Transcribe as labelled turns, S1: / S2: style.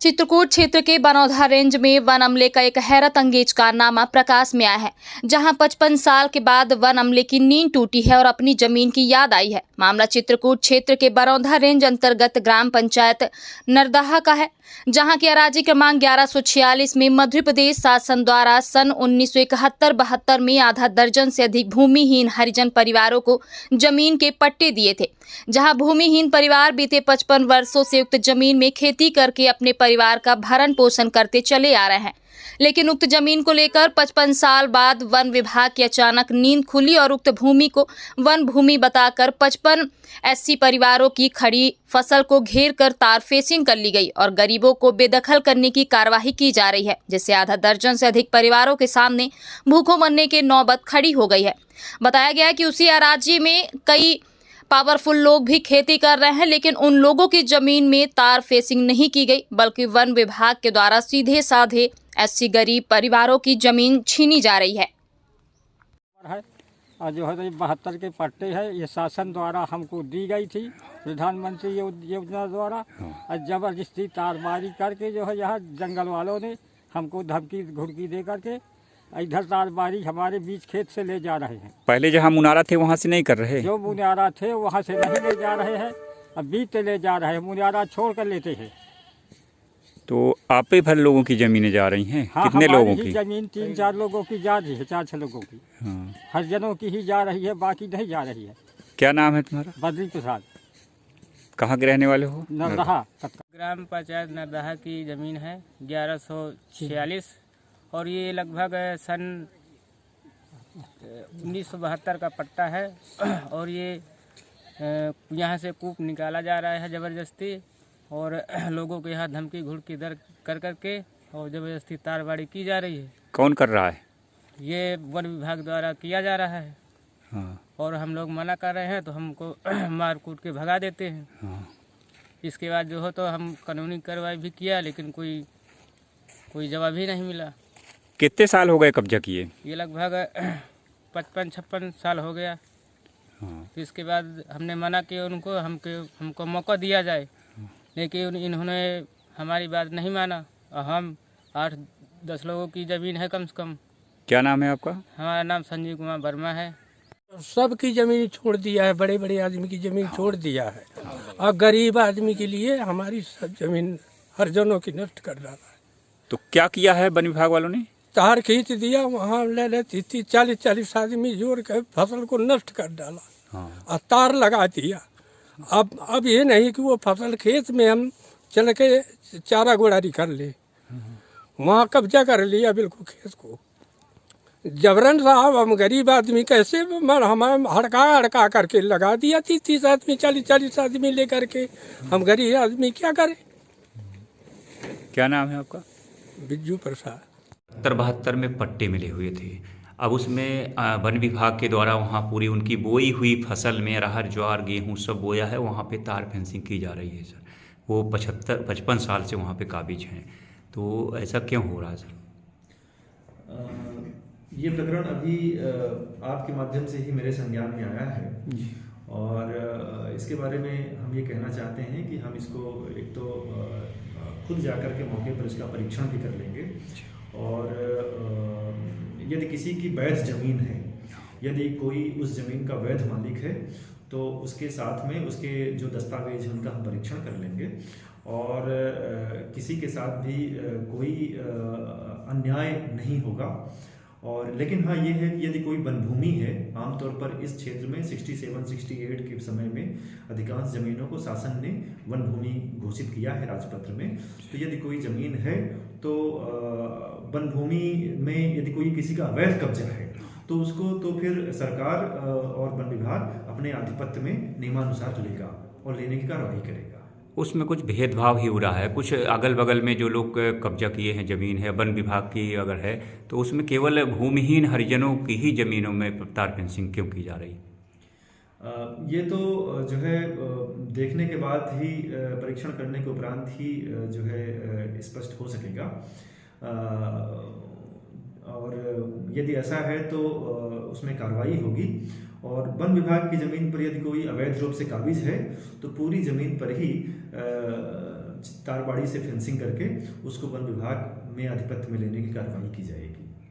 S1: चित्रकूट क्षेत्र के बनौधा रेंज में वन अमले का एक हैरत अंगेज कारनामा प्रकाश में आया है, जहां 55 साल के बाद वन अमले की नींद टूटी है और अपनी जमीन की याद आई है। मामला चित्रकूट क्षेत्र के बनौधा रेंज अंतर्गत ग्राम पंचायत नरदहा का है, जहां की अराजी क्रमांक 1146 में मध्य प्रदेश शासन द्वारा सन 1971-72 में आधा दर्जन से अधिक भूमिहीन हरिजन परिवारों को जमीन के पट्टे दिए थे, जहां भूमिहीन परिवार बीते 55 वर्षों से उक्त जमीन में खेती करके अपने परिवार का भरण पोषण करते चले आ रहे हैं। लेकिन उक्त जमीन को लेकर 55 साल बाद वन विभाग की अचानक नींद खुली और उक्त भूमि को वन भूमि बताकर 55 एससी परिवारों की खड़ी फसल को घेर कर तार फेंसिंग कर ली गई और गरीबों को बेदखल करने की कार्यवाही की जा रही है, जिससे आधा दर्जन से अधिक परिवारों के सामने भूखों मरने की नौबत खड़ी हो गई है। बताया गया है कि उसी अराजी में कई पावरफुल लोग भी खेती कर रहे हैं, लेकिन उन लोगों की जमीन में तार फेंसिंग नहीं की गई, बल्कि वन विभाग के द्वारा सीधे साधे एससी गरीब परिवारों की जमीन छीनी जा रही है।
S2: और जो है 72 के पट्टे है, ये शासन द्वारा हमको दी गई थी, प्रधानमंत्री योजना द्वारा। और जबरदस्ती तारबारी करके जो है यहाँ जंगल वालों ने हमको धमकी घुड़की दे करके इधर तारबारी हमारे बीच खेत से ले जा रहे हैं।
S3: पहले जहाँ मुनारा थे वहाँ से नहीं कर रहे?
S2: जो मुनारा थे वहाँ से नहीं ले जा रहे हैं, अब बीच से ले जा रहे हैं, मुनारा छोड़ कर लेते हैं।
S3: तो आप पे भर लोगों की जमीनें जा रही हैं?
S2: हाँ,
S3: कितने लोगों की?
S2: जमीन 3-4 लोगों की जा रही है, 4-6 लोगों की।
S3: हाँ।
S2: हरिजनों की ही जा रही है, बाकी नहीं जा रही है।
S3: क्या नाम है तुम्हारा?
S2: बद्री प्रसाद।
S3: कहाँ के रहने वाले हो?
S2: नरदहा।
S4: ग्राम पंचायत नरदहा की ज़मीन है 1146 और ये लगभग सन 1972 का पट्टा है। और ये यहाँ से कूप निकाला जा रहा है ज़बरदस्ती, और लोगों के यहाँ धमकी घुड़की दर कर करके और ज़बरदस्ती तारबाड़ी की जा रही है।
S3: कौन कर रहा है?
S4: ये वन विभाग द्वारा किया जा रहा है।
S3: हाँ।
S4: और हम लोग मना कर रहे हैं तो हमको मार कूट के भगा देते हैं।
S3: हाँ। इसके
S4: बाद जो हो तो हम कानूनी कार्रवाई भी किया, लेकिन कोई जवाब ही नहीं मिला।
S3: कितने साल हो गए कब्जा किए? ये
S4: लगभग 55-56 साल हो गया।
S3: हाँ।
S4: तो इसके बाद हमने मना किया उनको, हमको मौका दिया जाए, लेकिन इन्होंने हमारी बात नहीं माना। और हम 8-10 लोगों की ज़मीन है कम से कम।
S3: क्या नाम है आपका?
S4: हमारा नाम संजीव कुमार वर्मा है।
S5: सबकी ज़मीन छोड़ दिया है, बड़े बड़े आदमी की ज़मीन छोड़ दिया है, और गरीब आदमी के लिए हमारी सब ज़मीन हरिजनों की नष्ट कर डाला है।
S3: तो क्या किया है वन विभाग वालों ने?
S5: तार खींच दिया, वहाँ ले 30-40 आदमी जोड़ के फसल को नष्ट कर डाला।
S3: हाँ।
S5: और तार लगा दिया। अब ये नहीं कि वो फसल खेत में हम चल के चारा गुड़ारी कर ले, वहाँ कब्जा कर लिया बिल्कुल खेत को। जबरन साहब, हम गरीब आदमी कैसे हमें हड़का करके लगा दिया। 30 आदमी 40 आदमी लेकर के हम गरीब आदमी क्या करें?
S3: क्या नाम है आपका?
S5: बिज्जू प्रसाद।
S3: 72 में पट्टे मिले हुए थे, अब उसमें वन विभाग के द्वारा वहाँ पूरी उनकी बोई हुई फसल में अरहर ज्वार गेहूँ सब बोया है, वहाँ पे तार फेंसिंग की जा रही है सर। वो 55 साल से वहाँ पे काबिज हैं, तो ऐसा क्यों हो रहा है सर?
S6: ये प्रकरण अभी आपके माध्यम से ही मेरे संज्ञान में आया है, और इसके बारे में हम ये कहना चाहते हैं कि हम इसको एक तो खुद जाकर के मौके पर इसका परीक्षण भी कर लेंगे, और यदि किसी की वैध ज़मीन है, यदि कोई उस ज़मीन का वैध मालिक है, तो उसके साथ में उसके जो दस्तावेज हैं उनका हम परीक्षण कर लेंगे, और किसी के साथ भी कोई अन्याय नहीं होगा। और लेकिन हाँ, ये है कि यदि कोई वन भूमि है, आमतौर पर इस क्षेत्र में 67-68 के समय में अधिकांश ज़मीनों को शासन ने वन भूमि घोषित किया है राजपत्र में। तो यदि कोई ज़मीन है तो वन भूमि में यदि कोई किसी का अवैध कब्जा है तो उसको तो फिर सरकार और वन विभाग अपने आधिपत्य में नियमानुसार लेगा और लेने की कार्रवाई करेगा।
S3: उसमें कुछ भेदभाव ही हो रहा है, कुछ अगल बगल में जो लोग कब्जा किए हैं ज़मीन है, वन विभाग की अगर है तो उसमें केवल भूमिहीन हरिजनों की ही ज़मीनों में तार फेंसिंग क्यों की जा रही?
S6: ये तो जो है देखने के बाद ही, परीक्षण करने के उपरांत ही जो है स्पष्ट हो सकेगा। और यदि ऐसा है तो उसमें कार्रवाई होगी, और वन विभाग की ज़मीन पर यदि कोई अवैध रूप से काबिज है तो पूरी ज़मीन पर ही तारबाड़ी से फेंसिंग करके उसको वन विभाग में आधिपत्य में लेने की कार्रवाई की जाएगी।